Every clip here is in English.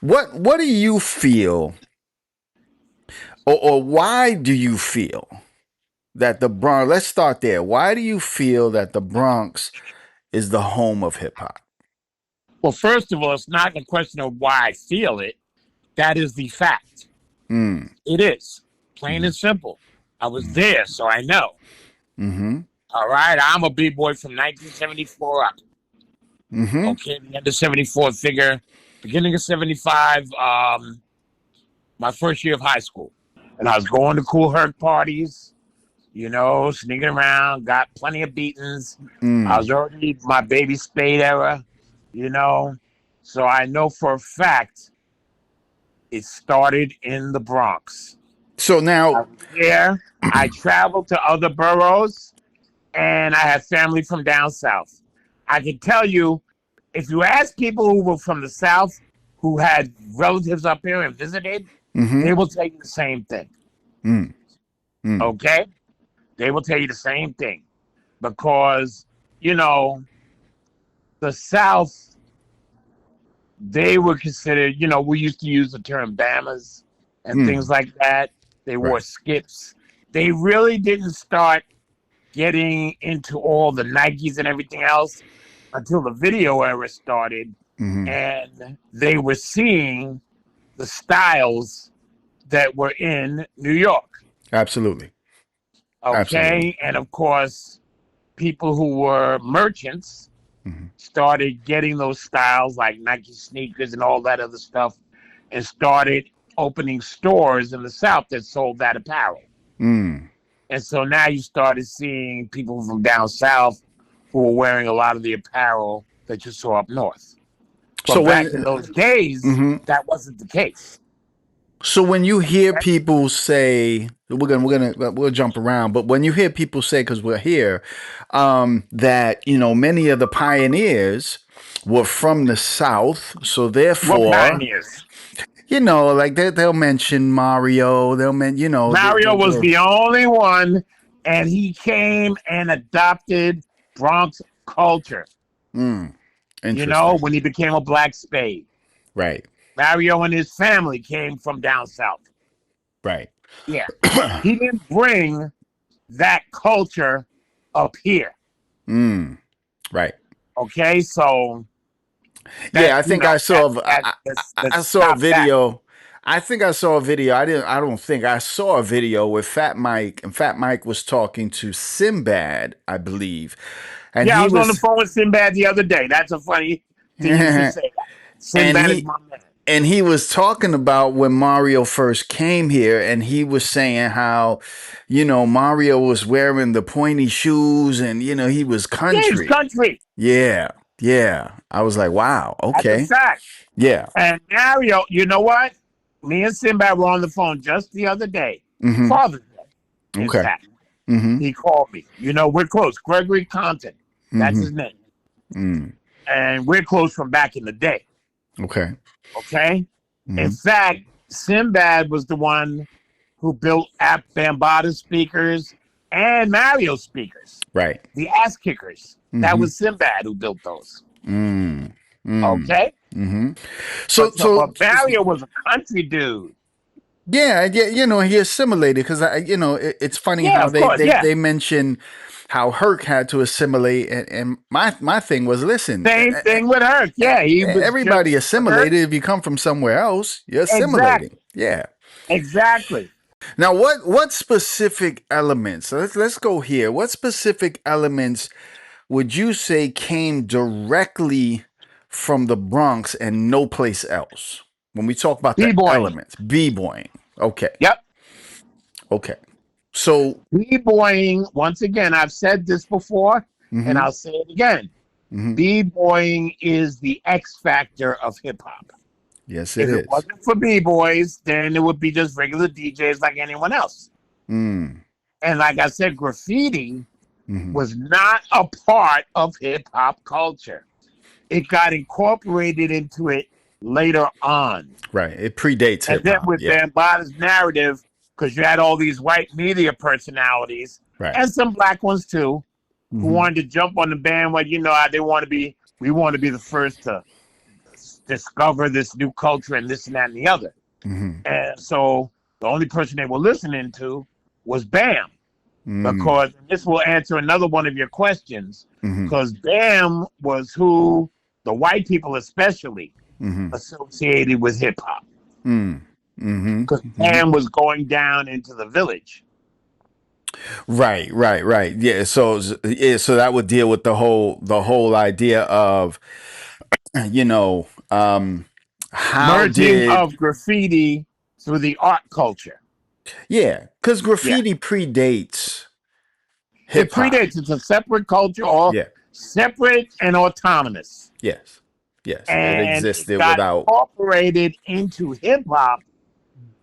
What do you feel, or why do you feel that the Bronx? Let's start there. Why do you feel that the Bronx is the home of hip hop? Well, first of all, it's not a question of why I feel it. That is the fact. Mm. It is plain Mm-hmm. and simple. I was there, so I know. Mm-hmm. All right, I'm a b-boy from 1974 up. Mm-hmm. Okay, the end of 74 figure, beginning of 75, my first year of high school. And I was going to Kool Herc parties, sneaking around, got plenty of beatings. I Mm. was already my baby spade era, you know. So I know for a fact it started in the Bronx. So I now, was there. I traveled to other boroughs, and I had family from down south. I can tell you, if you ask people who were from the south who had relatives up here and visited, mm-hmm. they will tell you the same thing. Mm. Mm. Okay? They will tell you the same thing because, you know, the South, they were considered, we used to use the term Bamas and things Mm. like that. They wore Right. skips. They really didn't start getting into all the Nikes and everything else until the video era started. Mm-hmm. And they were seeing the styles that were in New York. Absolutely. Absolutely. Okay. And of course, people who were merchants Mm-hmm. started getting those styles like Nike sneakers and all that other stuff and started opening stores in the South that sold that apparel. Mm. And so now you started seeing people from down South who were wearing a lot of the apparel that you saw up north. But So back in when those days, mm-hmm. that wasn't the case. So when you hear Okay? people say, we'll jump around, but when you hear people say, because we're here, that many of the pioneers were from the South, so What therefore, pioneers? like they'll mention Mario, they'll mention, Mario was the only one, and he came and adopted Bronx culture, mm, interesting, when he became a black spade. right, Mario and his family came from down south. right, Yeah. He didn't bring that culture up here. mm, right. Okay, so Yeah, that I think I saw I let's saw a stop that. video. I think I saw a video. I don't think I saw a video with Fat Mike, and Fat Mike was talking to Sinbad, I believe, and Yeah, I he was on the was phone with Sinbad the other day. That's a funny thing you should and say that. Sinbad is he my man. and he was talking about when Mario first came here, and he was saying how, Mario was wearing the pointy shoes, and he was Yeah, he's country. country. Yeah, yeah. I was like, wow, That's a okay, fact. yeah. And Mario, you know what? Me and Sinbad were on the phone just the other day. Mm-hmm. Father's Day, in Okay. fact. Mm-hmm. He called me. We're close. Gregory Compton. That's Mm-hmm. his name. Mm. And we're close from back in the day. Okay. Okay? In Mm-hmm. fact, Sinbad was the one who built Bambaataa speakers and Mario speakers. Right. The ass kickers. That Mm-hmm. was Sinbad who built those. Mm. Mm. Okay? Mm-hmm. So, But so, Mario was a country dude. yeah, yeah, he assimilated because it's funny Yeah, how of course. Yeah. they mention how Herc had to assimilate, and my thing was, listen, Same thing with Herc. Yeah, he was just everybody Herc. assimilated. If you come from somewhere else, you're assimilating. Exactly. Yeah. Exactly. Now, what specific elements? So let's go here. What specific elements would you say came directly from the Bronx and no place else? When we talk about the B-boying. elements, b-boying. Okay. Yep. Okay. So, B-boying, once again, I've said this before, and mm-hmm, I'll say it again. mm-hmm. B-boying is the X factor of hip-hop. Yes, it If it is. wasn't for B-boys, then it would be just regular DJs like anyone else. Mm. And like I said, graffiti Mm-hmm. was not a part of hip-hop culture. It got incorporated into it later on. Right. It predates And hip then hop. with Yeah. Bambaataa's narrative, because you had all these white media personalities Right. and some black ones too, who Mm-hmm. wanted to jump on the bandwagon. They want to be, we want to be the first to discover this new culture and this and that and the other. Mm-hmm. And so the only person they were listening to was Bam, Mm-hmm. because this will answer another one of your questions. Mm-hmm. Because Bam was who the white people especially Mm-hmm. associated with hip hop. Mm-hmm. Because Mm-hmm. Bam was going down into the village. Right, right, right. Yeah. So that would deal with the whole idea of, you know, how Merging did, of graffiti through the art culture. yeah, because Yeah. graffiti predates It hip hop. predates, it's a separate culture, all Yeah. separate and autonomous. Yes. Yes. It And it existed got without. incorporated into hip hop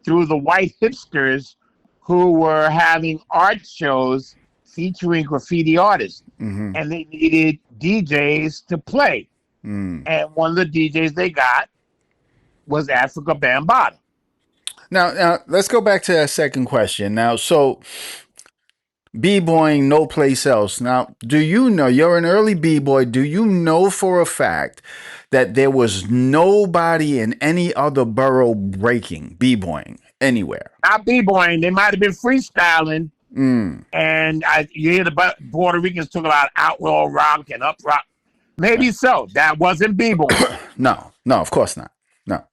through the white hipsters who were having art shows featuring graffiti artists. Mm-hmm. And they needed DJs to play. Mm. And one of the DJs they got was Afrika Bambaataa. Now, let's go back to that second question. Now, so b-boying no place else. Now, do you know, you're an early b-boy, do you know for a fact that there was nobody in any other borough breaking b-boying anywhere? Not b-boying, they might have been freestyling. Mm. And you hear the Puerto Ricans talk about outlaw rock and up rock. Maybe so. That wasn't b-boying. No, of course not. No.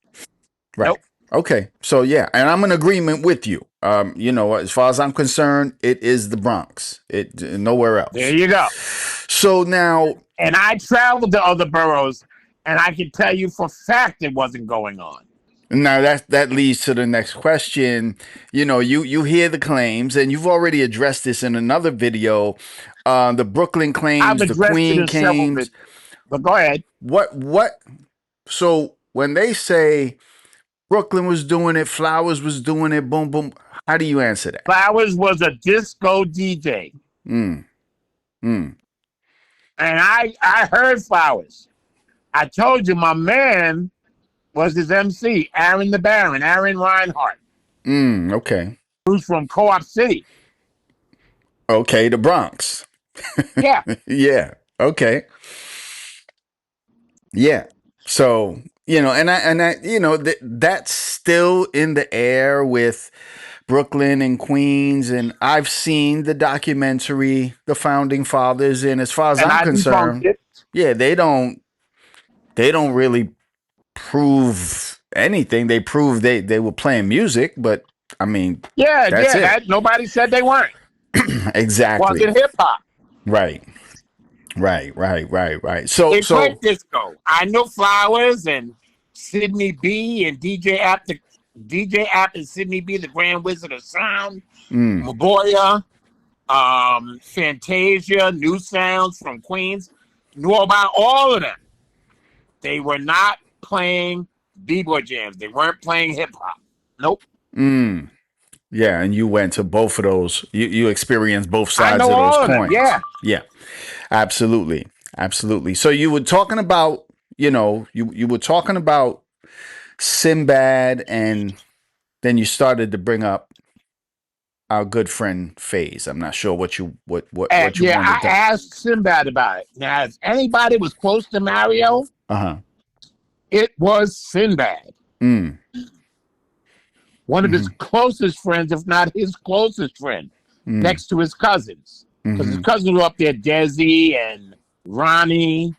Right. Nope. Okay. So yeah, and I'm in agreement with you. As far as I'm concerned, it is the Bronx. It nowhere There else. you go. So now, And I traveled to other boroughs, and I can tell you for fact it wasn't going on. that leads to the next question. You hear the claims, and you've already addressed this in another video. The Brooklyn I've claims, the addressed it Queen in several claims. videos. But go ahead. What? So when they say Brooklyn was doing it, Flowers was doing it, boom, boom, how do you answer that? Flowers was a disco DJ. Mm. Mm. And I heard Flowers. I told you my man was his MC, Aaron the Baron, Aaron Reinhardt, Okay. who's from Co-op City. Okay, the Bronx. Yeah. Yeah. Okay. Yeah. So, that's still in the air with Brooklyn and Queens, and I've seen the documentary, The Founding Fathers, and as far as And I'm I debunked concerned, it. yeah, they don't really prove anything. They prove they were playing music, but I mean, Yeah, that's it. that nobody said they weren't. Exactly. Wasn't hip hop. Right. Right. So They played disco. I know Flowers and Sydney B and DJ App and Sydney B, the Grand Wizard of Sound, Maboya, Fantasia, New Sounds from Queens, knew about all of them. They were not playing b-boy jams. They weren't playing hip hop. Nope. Yeah, and you went to both of those. You experienced both I sides know of those all of them. coins. Yeah. Yeah, absolutely. So you were talking about, you were talking about Sinbad, and then you started to bring up our good friend FaZe. I'm not sure what you And you yeah, I wanted to. asked Sinbad about it. Now, if anybody was close to Mario, Uh-huh. it was Sinbad. Mm. One of his closest friends, if not his closest friend, next to his cousins. Because his cousins were up there, Desi and Ronnie.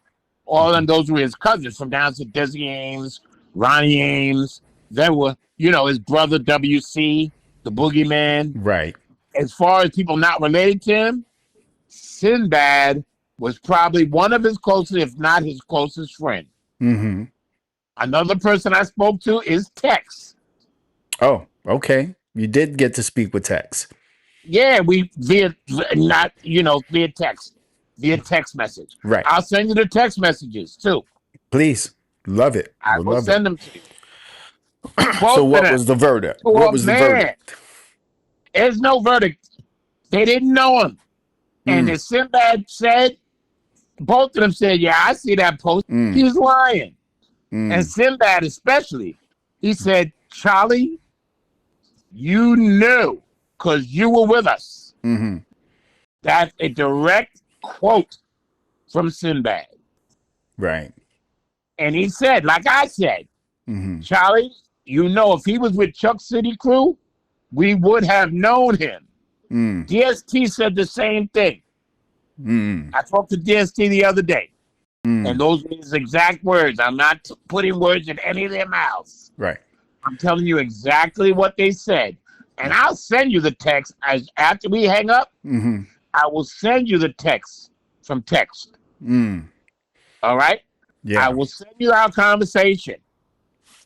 All of them, those were his cousins from down to Desi Ames, Ronnie Ames. Then were, his brother WC, the boogeyman. Right. As far as people not related to him, Sinbad was probably one of his closest, if not his closest friend. Mm-hmm. Another person I spoke to is Tex. Oh, okay. You did get to speak with Tex. Yeah, via text message. Right. I'll send you the text messages too. Please. Love it. I will love send them to you. So what was the verdict? What was the verdict? There's no verdict. They didn't know him. And as Sinbad said, both of them said, yeah, I see that post. He was lying. And Sinbad especially, he said, Charlie, you knew because you were with us. Mm-hmm. That's a direct quote from Sinbad. Right. And he said, like I said, Mm-hmm. Charlie, you know, if he was with Chuck City Crew, we would have known him. Mm. DST said the same thing. Mm. I talked to DST the other day, and Mm. those were his exact words. I'm not putting words in any of their mouths. Right. I'm telling you exactly what they said. And I'll send you the text after we hang up. Mm-hmm. I will send you the text from text. Mm. All right? I Yeah. will send you our conversation.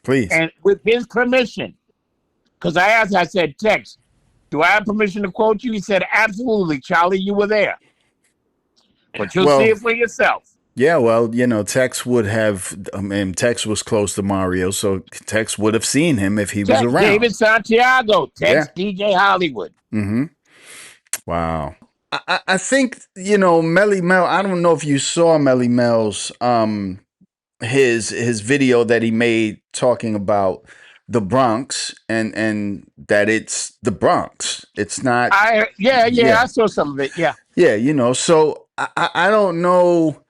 Please. And with his permission, because I asked, I said, text, do I have permission to quote you? He said, absolutely, Charlie, you were there. But you'll see Well, it for yourself. yeah, well, Tex would have, I mean, Tex was close to Mario, so Tex would have seen him if he was Text around. David Santiago. Yeah. Text DJ Hollywood. Mm-hmm. Wow. I think, Melly Mel, I don't know if you saw Melly Mel's his video that he made talking about the Bronx and that it's the Bronx. It's not Yeah, I yeah. saw some of it. Yeah. Yeah, so I don't know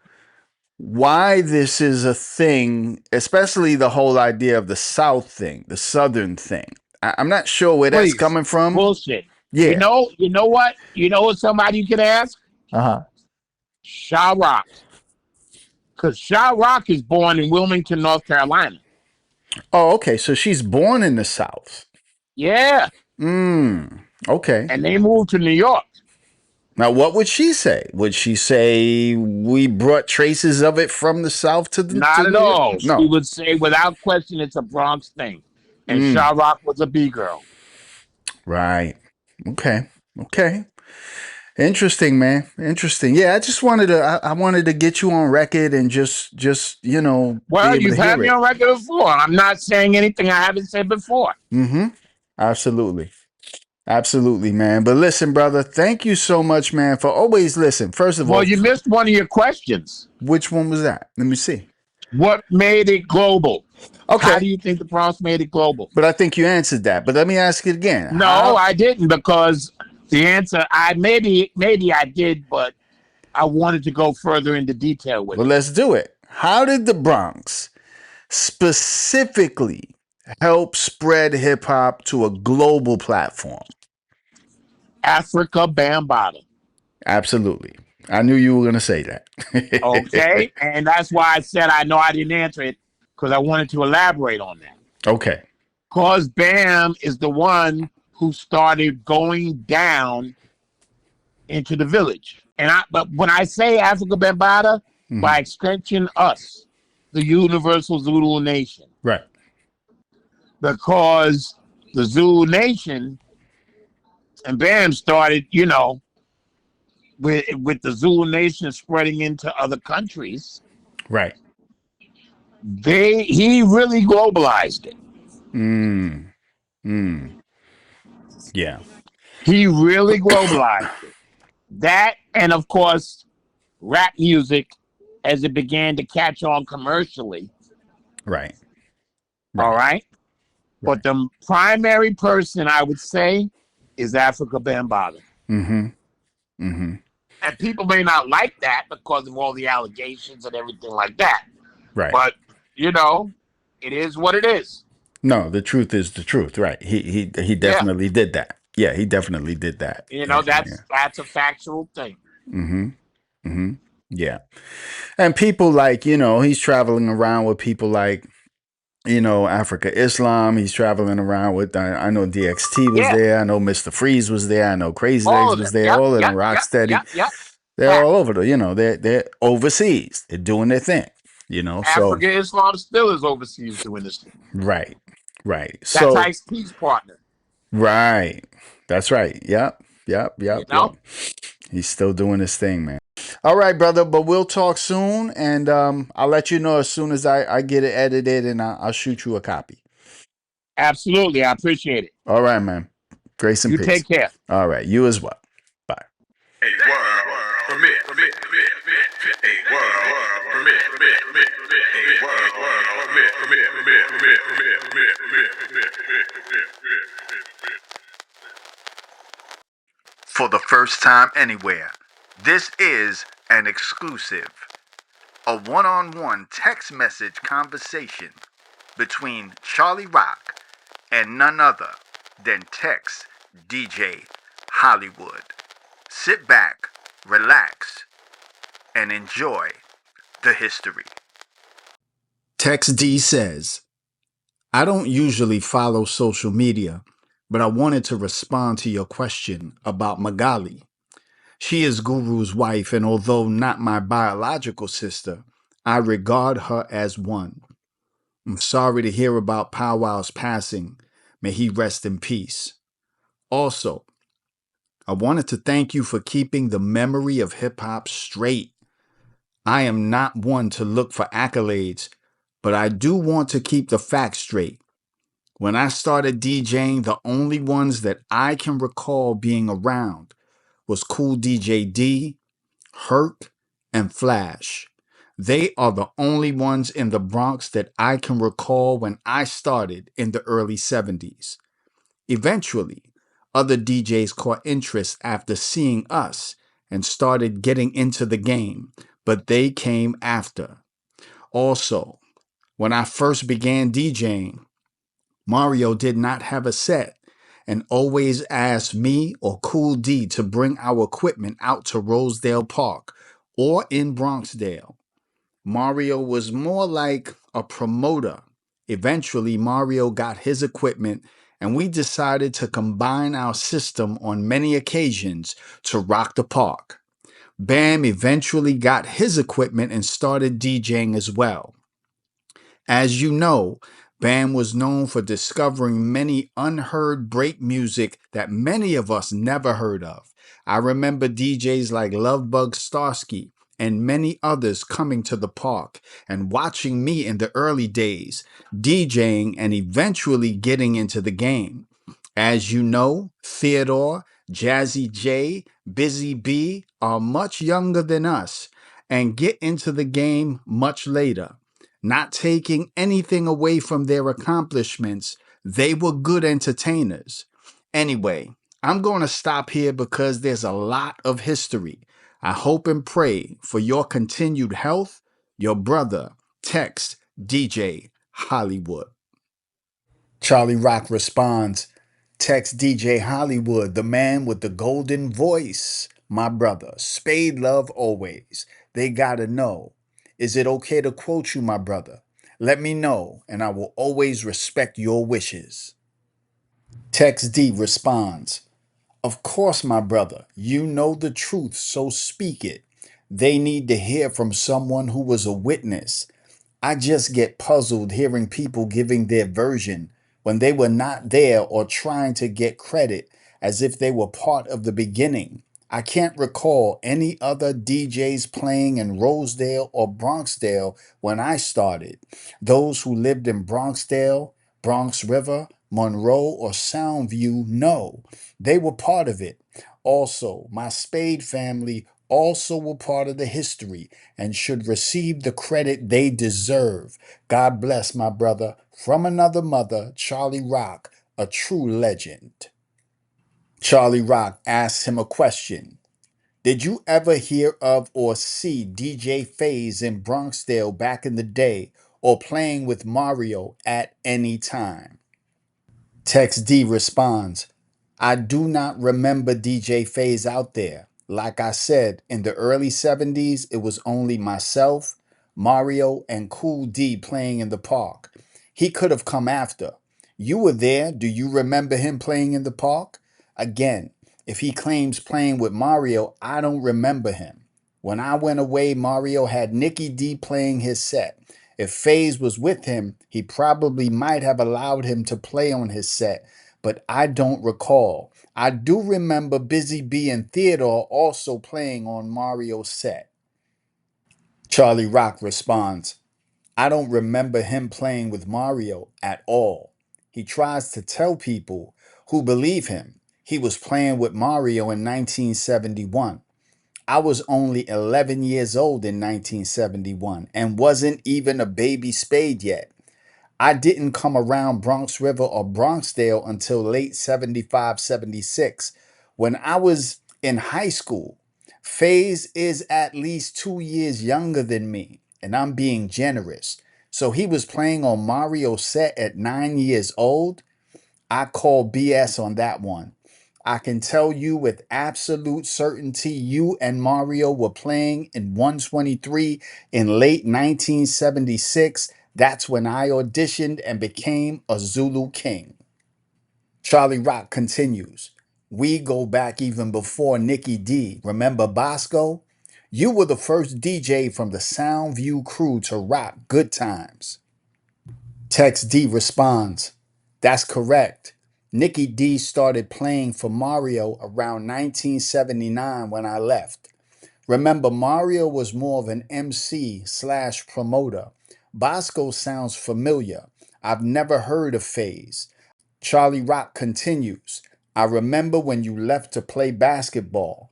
why this is a thing, especially the whole idea of the South thing, the Southern thing. I'm not sure where that's Please. coming from. Bullshit. Yeah. You know what? You know what somebody you can ask? Uh-huh. Shaw Rock. Because Shaw Rock is born in Wilmington, North Carolina. Oh, okay. So she's born in the South. Yeah. Okay. And they moved to New York. Now, what would she say? Would she say we brought traces of it from the South to Not at New York? all. She No. would say, without question, it's a Bronx thing. And Mm. Shaw Rock was a B girl. Right. Okay. Okay. Interesting, man. Interesting. Yeah, I just wanted to. I wanted to get you on record and just be Well, able to you've had hear me it. on record before. I'm not saying anything I haven't said before. Mm-hmm. Absolutely. Absolutely, man. But listen, brother, thank you so much, man, for always listen. First of Well, all, you missed one of your questions. which one was that? Let me see. What made it global? How Okay. do you think the Bronx made it global? But I think you answered that. But let me ask it again. No, How? I didn't, because the answer I maybe I did, but I wanted to go further into detail with Well, it. let's do it. How did the Bronx specifically help spread hip hop to a global platform? Afrika Bambaataa. Absolutely. I knew you were going to say that. Okay, and that's why I said I know I didn't answer it, because I wanted to elaborate on that. Okay. Because Bam is the one who started going down into the village. But when I say Afrika Bambaataa, by extension, us, the Universal Zulu Nation, Right. because the Zulu Nation and Bam started, with the Zulu Nation spreading into other countries. Right. He really globalized it. Mm. Mm. Yeah. He really globalized it. That, and of course, rap music, as it began to catch on commercially. Right. All Right. right. But the primary person I would say is Afrika Bambaataa. Mm-hmm. Mm-hmm. And people may not like that because of all the allegations and everything like that. Right. But, it is what it is. No, the truth is the truth. Right. He definitely did that. Yeah, he definitely did that. Yeah. That's a factual thing. Mm-hmm. Mm-hmm. Yeah. And people like, he's traveling around with people like, Africa Islam. He's traveling around with, I know DXT was Yeah. there. I know Mr. Freeze was there. I know Crazy All Legs of was them. there. Yep, All of them, yep, yep, Rocksteady. yep, yep. They're Fact. all over they're overseas. They're doing their thing, so. Africa Islam still is overseas doing this thing. Right. Right. That's So. Ice-T's partner. Right. That's right. Yep. Yep. He's still doing his thing, man. All right, brother. But we'll talk soon, and I'll let you know as soon as I get it edited, and I'll shoot you a copy. Absolutely. I appreciate it. All right, man. Grace and You peace. take care. All right. You as well. Bye. Hey, world, permit. Hey, world, permit. Hey, world, permit. For the first time anywhere, this is an exclusive. a one-on-one text message conversation between Cholly Rock and none other than Tex DJ Hollywood. Sit back, relax, and enjoy the history. Tex D says, I don't usually follow social media, but I wanted to respond to your question about Magali. She is Guru's wife, and although not my biological sister, I regard her as one. I'm sorry to hear about Powwow's passing. May he rest in peace. Also, I wanted to thank you for keeping the memory of hip hop straight. I am not one to look for accolades, but I do want to keep the facts straight. When I started DJing, the only ones that I can recall being around was Kool DJ D, Herc, and Flash. They are the only ones in the Bronx that I can recall when I started in the early 70s. Eventually, other DJs caught interest after seeing us and started getting into the game, but they came after. Also, when I first began DJing, Mario did not have a set and always asked me or Kool D to bring our equipment out to Rosedale Park or in Bronxdale. Mario was more like a promoter. Eventually, Mario got his equipment and we decided to combine our system on many occasions to rock the park. Bam eventually got his equipment and started DJing as well. As you know, Bam was known for discovering many unheard break music that many of us never heard of. I remember DJs like Lovebug Starsky and many others coming to the park and watching me in the early days, DJing and eventually getting into the game. As you know, Theodore, Jazzy J, Busy B are much younger than us and get into the game much later. Not taking anything away from their accomplishments, they were good entertainers. Anyway, I'm going to stop here because there's a lot of history. I hope and pray for your continued health. Your brother, Tex DJ Hollywood. Cholly Rock responds, Tex DJ Hollywood, the man with the golden voice. My brother, spade love always. They gotta know. Is it okay to quote you, my brother? Let me know, and I will always respect your wishes. Tex D responds, Of course, my brother, you know the truth, so speak it. They need to hear from someone who was a witness. I just get puzzled hearing people giving their version when they were not there or trying to get credit as if they were part of the beginning. I can't recall any other DJs playing in Rosedale or Bronxdale when I started. Those who lived in Bronxdale, Bronx River, Monroe, or Soundview know they were part of it. Also, my Spade family also were part of the history and should receive the credit they deserve. God bless my brother. From another mother, Cholly Rock, a true legend. Cholly Rock asks him a question. Did you ever hear of or see DJ Faze in Bronxdale back in the day or playing with Mario at any time? Tex D responds, I do not remember DJ Faze out there. Like I said, in the early 70s, it was only myself, Mario, and Kool D playing in the park. He could have come after. You were there. Do you remember him playing in the park? Again, if he claims playing with Mario, I don't remember him. When I went away, Mario had Nicky D playing his set. If FaZe was with him, he probably might have allowed him to play on his set, but I don't recall. I do remember Busy B and Theodore also playing on Mario's set. Cholly Rock responds, I don't remember him playing with Mario at all. He tries to tell people who believe him he was playing with Mario in 1971. I was only 11 years old in 1971 and wasn't even a baby Spade yet. I didn't come around Bronx River or Bronxdale until late 75, 76. When I was in high school, FaZe is at least 2 years younger than me, and I'm being generous. So he was playing on Mario's set at 9 years old? I call BS on that one. I can tell you with absolute certainty you and Mario were playing in 123 in late 1976. That's when I auditioned and became a Zulu King. Cholly Rock continues. We go back even before Nikki D. Remember Bosco? You were the first DJ from the Soundview crew to rock Good Times. Tex D responds, that's correct. Nikki D started playing for Mario around 1979 when I left. Remember, Mario was more of an MC slash promoter. Bosco sounds familiar. I've never heard of Phase. Cholly Rock continues. I remember when you left to play basketball.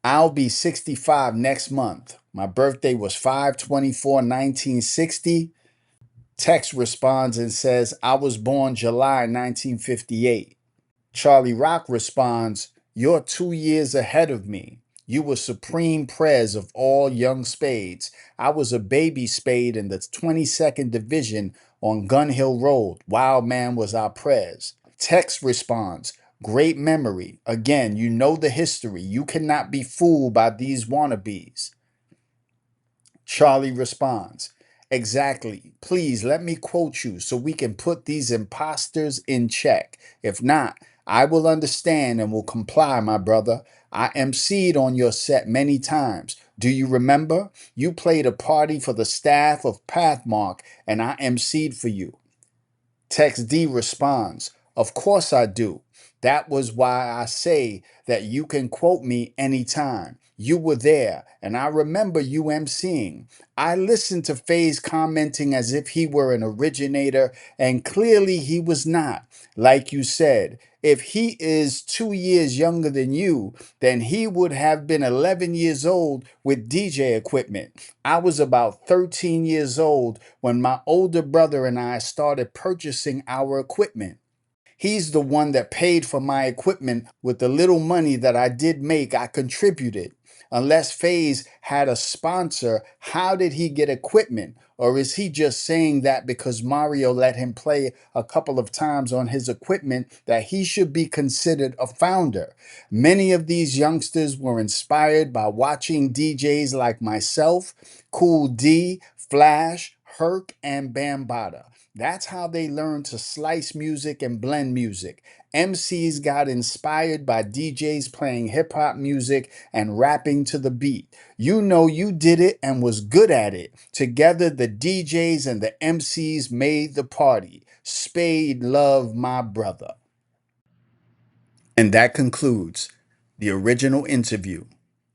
I'll be 65 next month. My birthday was 5/24/1960. Tex responds and says, I was born July 1958. Cholly Rock responds, you're 2 years ahead of me. You were supreme prez of all young spades. I was a baby spade in the 22nd Division on Gun Hill Road. Wild Man was our prez. Tex responds, great memory. Again, you know the history. You cannot be fooled by these wannabes. Charlie responds, exactly. Please let me quote you so we can put these imposters in check. If not, I will understand and will comply, my brother. I emceed on your set many times. Do you remember? You played a party for the staff of Pathmark and I emceed for you. Tex D responds, of course I do. That was why I say that you can quote me anytime. You were there, and I remember you emceeing. I listened to FaZe commenting as if he were an originator, and clearly he was not. Like you said, if he is 2 years younger than you, then he would have been 11 years old with DJ equipment. I was about 13 years old when my older brother and I started purchasing our equipment. He's the one that paid for my equipment with the little money that I did make. I contributed. Unless FaZe had a sponsor, how did he get equipment? Or is he just saying that because Mario let him play a couple of times on his equipment that he should be considered a founder? Many of these youngsters were inspired by watching DJs like myself, Kool D, Flash, Herc, and Bambaataa. That's how they learned to slice music and blend music. MCs got inspired by DJs playing hip hop music and rapping to the beat. You know you did it and was good at it. Together, the DJs and the MCs made the party. Spade love, my brother. And that concludes the original interview,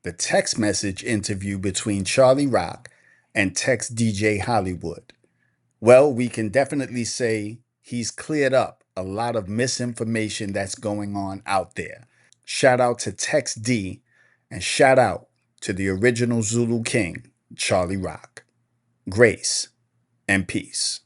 the text message interview between Cholly Rock and Tex DJ Hollywood. Well, we can definitely say he's cleared up a lot of misinformation that's going on out there. Shout out to Tex D and shout out to the original Zulu King, Cholly Rock. Grace and peace.